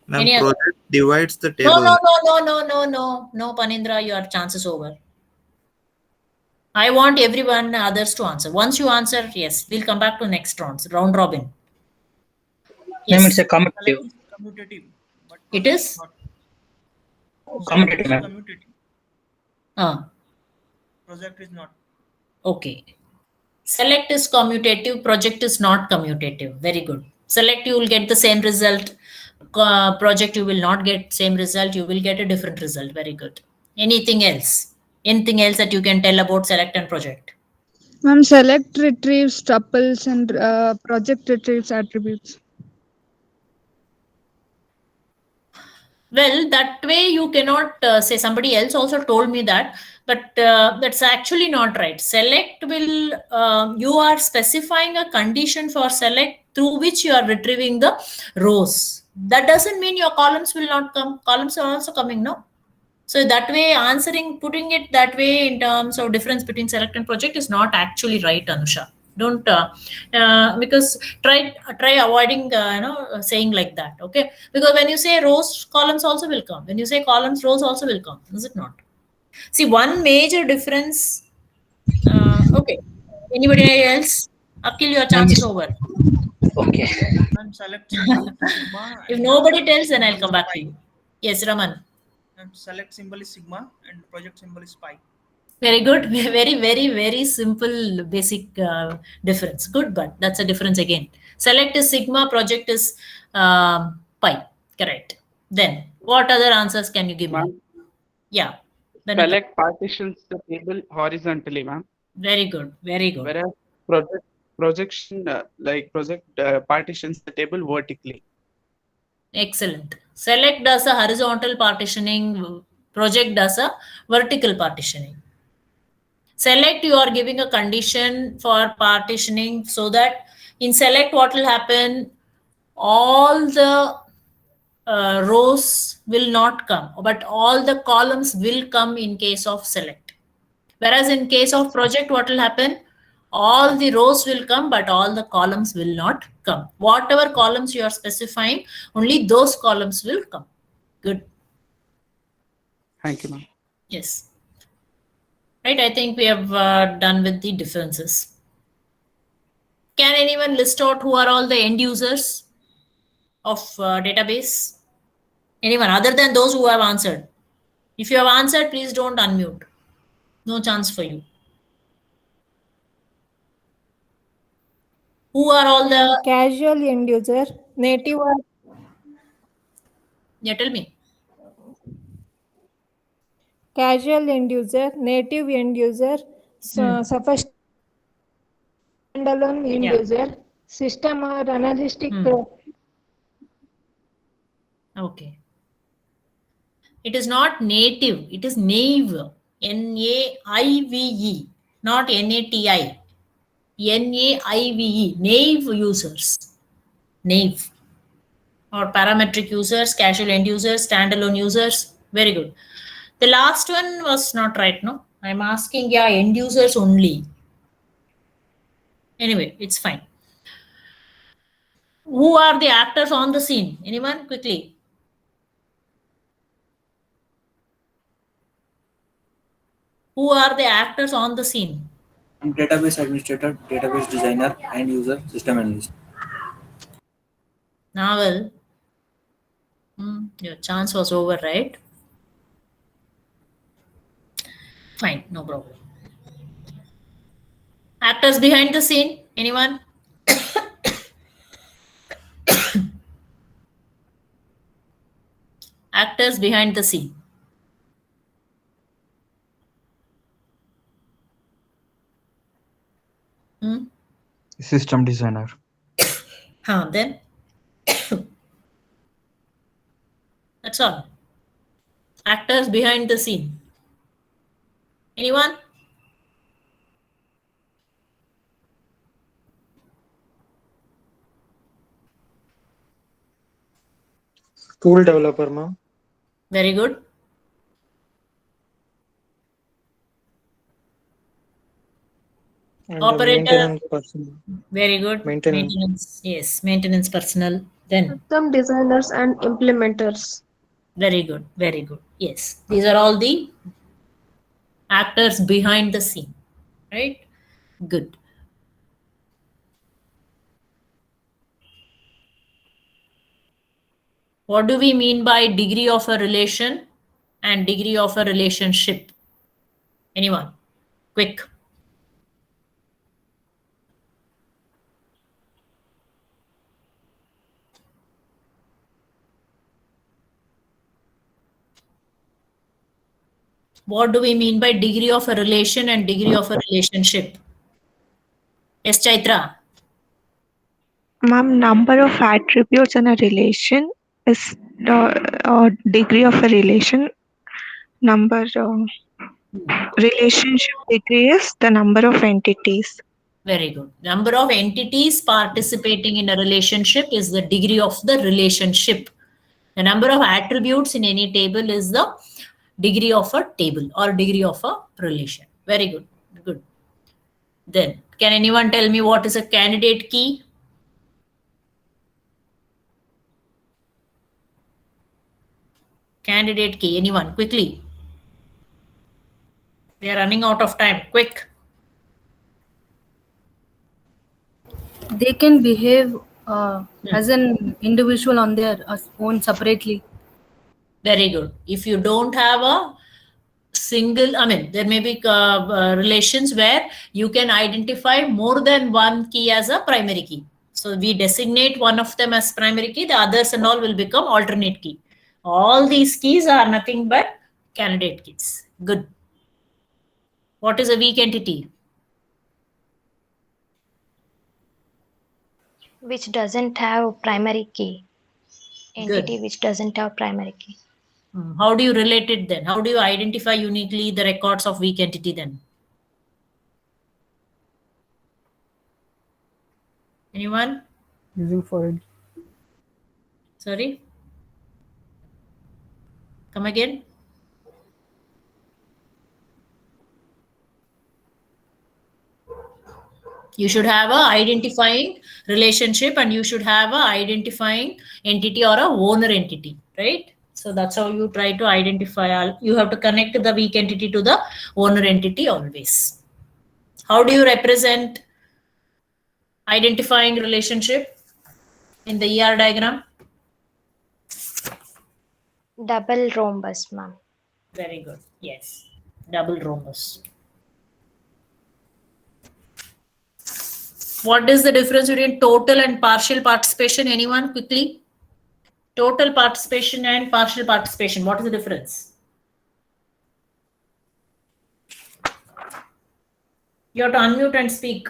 Ma'am, Any other? project divides the table. No, Panindra, your chance is over. I want everyone others to answer. Once you answer, yes, we'll come back to next round robin. Yes. Ma'am, it's a commutative. It is? Commutative, ma'am. Project is not. Okay. Select is commutative, project is not commutative. Very good. Select, you will get the same result. Project, you will not get same result. You will get a different result. Very good. Anything else? Anything else that you can tell about select and project? Ma'am, select retrieves tuples and project retrieves attributes. Well, that way you cannot say. Somebody else also told me that, but that's actually not right. Select will, you are specifying a condition for select through which you are retrieving the rows. That doesn't mean your columns will not come. Columns are also coming, no? So that way putting it that way in terms of difference between select and project is not actually right, Anusha. Don't because try avoiding saying like that. Okay, because when you say rows, columns also will come. When you say columns, rows also will come. Is it not? See, one major difference. Okay, anybody else? Akhil, your chance is over. Okay. Ma'am, select symbol sigma. If and nobody tells, then I'll symbol come is back pi. to you. Yes, Raman. Ma'am, select symbol is sigma and project symbol is pi. Very good. Very simple, basic difference. Good, but that's a difference again. Select is sigma, project is pi. Correct. Then, what other answers can you give me? Ma'am, Yeah. Then select partitions the table horizontally, ma'am. very good. Very good. Whereas projection partitions the table vertically. Excellent. Select does a horizontal partitioning, project does a vertical partitioning. Select, you are giving a condition for partitioning so that in select what will happen, all the rows will not come, but all the columns will come in case of select. Whereas in case of project, what will happen? All the rows will come, but all the columns will not come. Whatever columns you are specifying, only those columns will come. Good. Thank you, ma'am. Yes. Right, I think we have done with the differences. Can anyone list out who are all the end users of database? Anyone other than those who have answered? If you have answered, please don't unmute. No chance for you. Who are all the... Casual end user, native or Yeah, tell me. casual end user, native end user, standalone end user, system or analytic. Okay. It is not native, it is naive. N-A-I-V-E, not N-A-T-I. N-A-I-V-E, naive users. Naive. Or parametric users, casual end users, standalone users. Very good. The last one was not right, no? I'm asking, yeah, end users only. Anyway, it's fine. Who are the actors on the scene? Anyone? Quickly. Who are the actors on the scene? Database administrator, database designer, end user, system analyst. Naval. Your chance was over, right? Fine, no problem. Actors behind the scene, anyone? Actors behind the scene. System designer. Then? That's all. Actors behind the scene. Anyone? Tool developer, ma'am. Very good. And Operator. maintenance person. Very good. Maintenance. Yes, maintenance personnel. Then System designers and implementers. very good. Very good. Yes, these are all the actors behind the scene, right? Good. What do we mean by degree of a relation and degree of a relationship? Anyone? Quick. What do we mean by degree of a relation and degree of a relationship? Yes, Chaitra. Ma'am, number of attributes in a relation is the degree of a relation. Relationship degree is the number of entities. Very good. Number of entities participating in a relationship is the degree of the relationship. The number of attributes in any table is the degree of a table or degree of a relation. Very good. Good. Then, can anyone tell me what is a candidate key? Candidate key. Anyone? Quickly. We are running out of time. Quick. They can behave as an individual on their own separately. Very good. If you don't have a single, I mean, there may be relations where you can identify more than one key as a primary key. So we designate one of them as primary key, the others and all will become alternate key. All these keys are nothing but candidate keys. Good. What is a weak entity? Which doesn't have primary key. Entity which doesn't have primary key. How do you relate it then? How do you identify uniquely the records of weak entity then? Anyone? Using foreign. Sorry? Come again? You should have a identifying relationship and you should have a identifying entity or a owner entity, right? So that's how you try to identify. You have to connect the weak entity to the owner entity always. How do you represent identifying relationship in the ER diagram? Double rhombus, ma'am. Very good. Yes. Double rhombus. What is the difference between total and partial participation? Anyone quickly? Total participation and partial participation. What is the difference? You have to unmute and speak.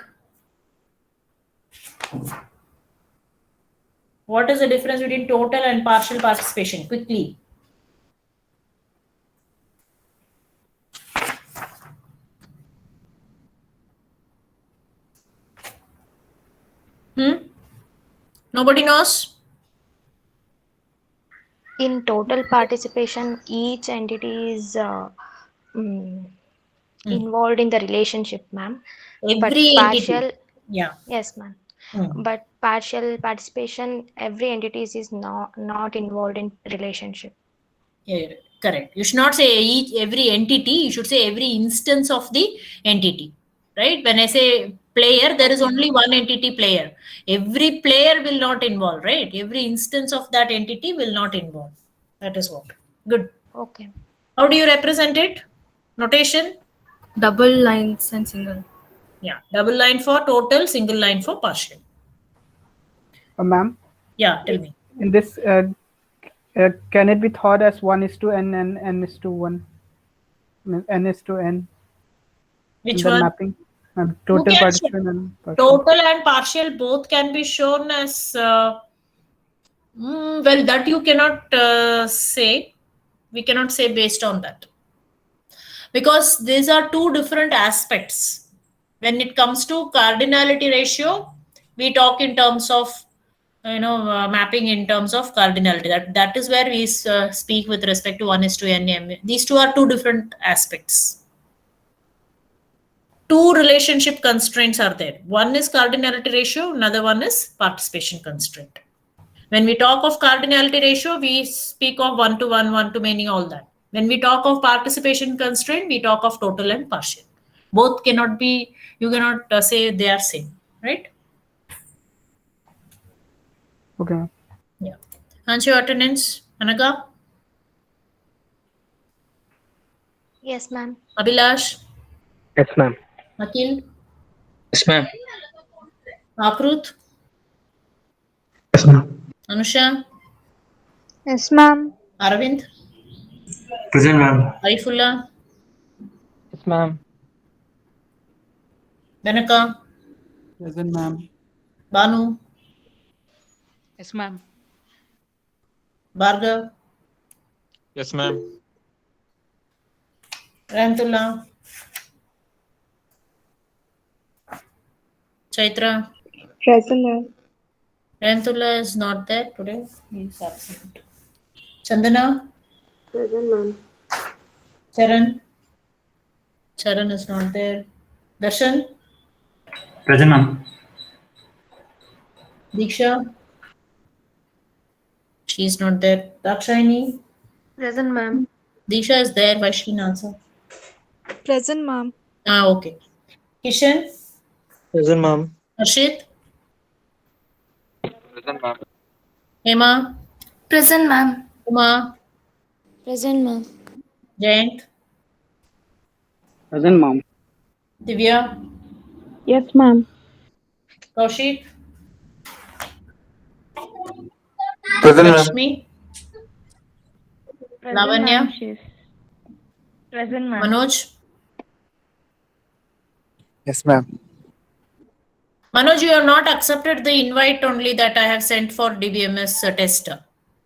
What is the difference between total and partial participation? Quickly. Nobody knows? In total participation, each entity is involved in the relationship, ma'am. But Every partial, entity. Yeah. yes, ma'am. But partial participation, every entity is not involved in relationship. Yeah, correct. You should not say every entity. You should say every instance of the entity, right? When I say player, there is only one entity player. Every player will not involve, right? Every instance of that entity will not involve. That is what. Good. Okay. How do you represent it? Notation? Double lines and single. Yeah. Double line for total, single line for partial. Ma'am? Yeah, tell me. In this, can it be thought as 1:n and n:1? n:n. Which the one? Mapping. Total participation and partial. Total and partial both can be shown as, well, that you cannot say. We cannot say based on that. Because these are two different aspects. When it comes to cardinality ratio, we talk in terms of, mapping in terms of cardinality. That is where we speak with respect to 1:n. These two are two different aspects. Two relationship constraints are there. One is cardinality ratio, another one is participation constraint. When we talk of cardinality ratio, we speak of 1-to-1, 1-to-many, all that. When we talk of participation constraint, we talk of total and partial. Both cannot be, you cannot say they are same, right? Okay. Yeah. Answer your attendance, Anaka? Yes, ma'am. Abhilash? Yes, ma'am. Akhil? Yes, ma'am. Akrut? Yes, ma'am. Anusha? Yes, ma'am. Aravind? Present, ma'am. Arifullah? Yes, ma'am. Benaka? Present, ma'am. Banu? Yes, ma'am. Bhargav? Yes, ma'am. Rahmatullah? Chaitra? Present, ma'am. Rahmatullah is not there today. He is absent. Chandana? Present, ma'am. Charan? Charan is not there. Darshan? Present, ma'am. Diksha? She is not there. Dakshayani? Present, ma'am. Disha is there. Why she didn't answer? Present, ma'am. Okay. Kishan? Present, ma'am. Harshit? Present, ma'am. Hema, Present, ma'am. Uma, Present, ma'am. Jayant, Present, ma'am. Divya, Yes, ma'am. Kaushik, Present, ma'am. Lakshmi, Lavanya, Present, ma'am. Manoj. Yes, ma'am. Manoj, you have not accepted the invite only that I have sent for DBMS test.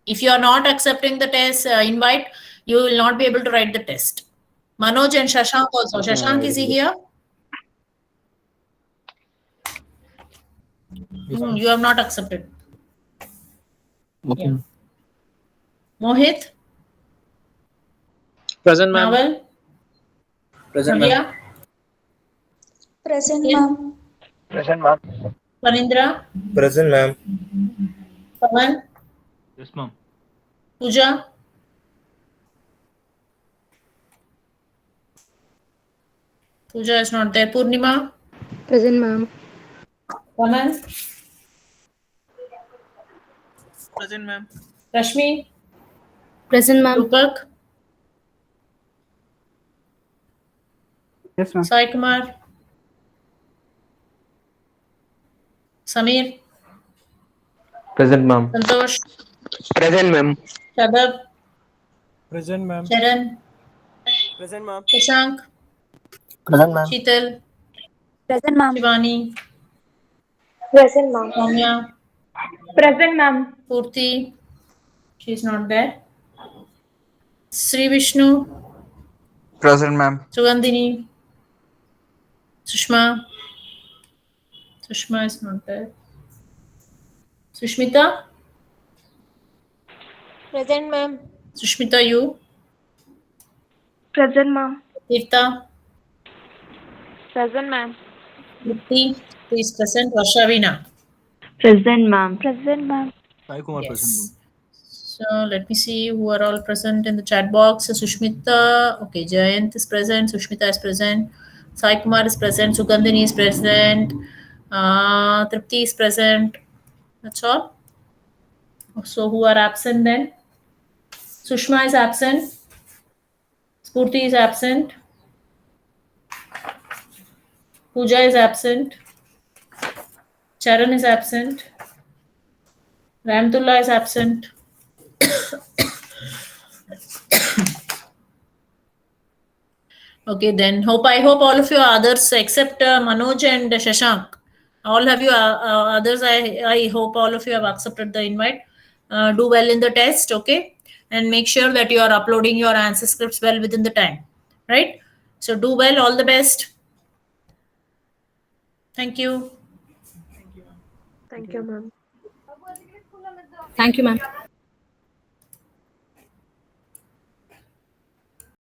If you are not accepting the test invite, you will not be able to write the test. Manoj and Shashank also. Shashank, is he here? You have not accepted. Okay. Yeah. Mohit, Present, ma'am. Naval, Present, ma'am. Julia, Present, Ian, ma'am. Present, ma'am. Panindra, Present, ma'am. Pavan, Yes, ma'am. Pooja, Pooja is not there. Purnima, Present, ma'am. Kamal, Present, ma'am. Rashmi, Present, ma'am. Rupak, Yes, ma'am. Sai Kumar, Samir, Present, ma'am. Santosh, Present, ma'am. Shadab, Present, ma'am. Sharan, Present, ma'am. Shashank, Present, ma'am. Sheetal, Present, ma'am. Shivani, Present, ma'am. Soumya, Present, ma'am. Purti, she's not there. Sri Vishnu, Present, ma'am. Sugandhini, Sushma, Sushma is not there. Sushmita, Present, ma'am. Sushmita, you, Present, ma'am. Tirtha, Present, ma'am. Mukti, who is present, Varshavina. Present, ma'am. Present, ma'am. Sai Kumar, Yes. So let me see who are all present in the chat box. Sushmita, okay, Jayant is present, Sushmita is present, Sai Kumar is present, Sugandhini is present, Tripti is present. That's all. So who are absent then? Sushma is absent. Spurti is absent. Pooja is absent. Charan is absent. Ramtullah is absent. Okay, then I hope all of you others except Manoj and Shashank, all of you others, I hope all of you have accepted the invite. Do well in the test, okay, and make sure that you are uploading your answer scripts well within the time, right? So do well, all the best. Thank you. Thank you, ma'am. Thank you, ma'am.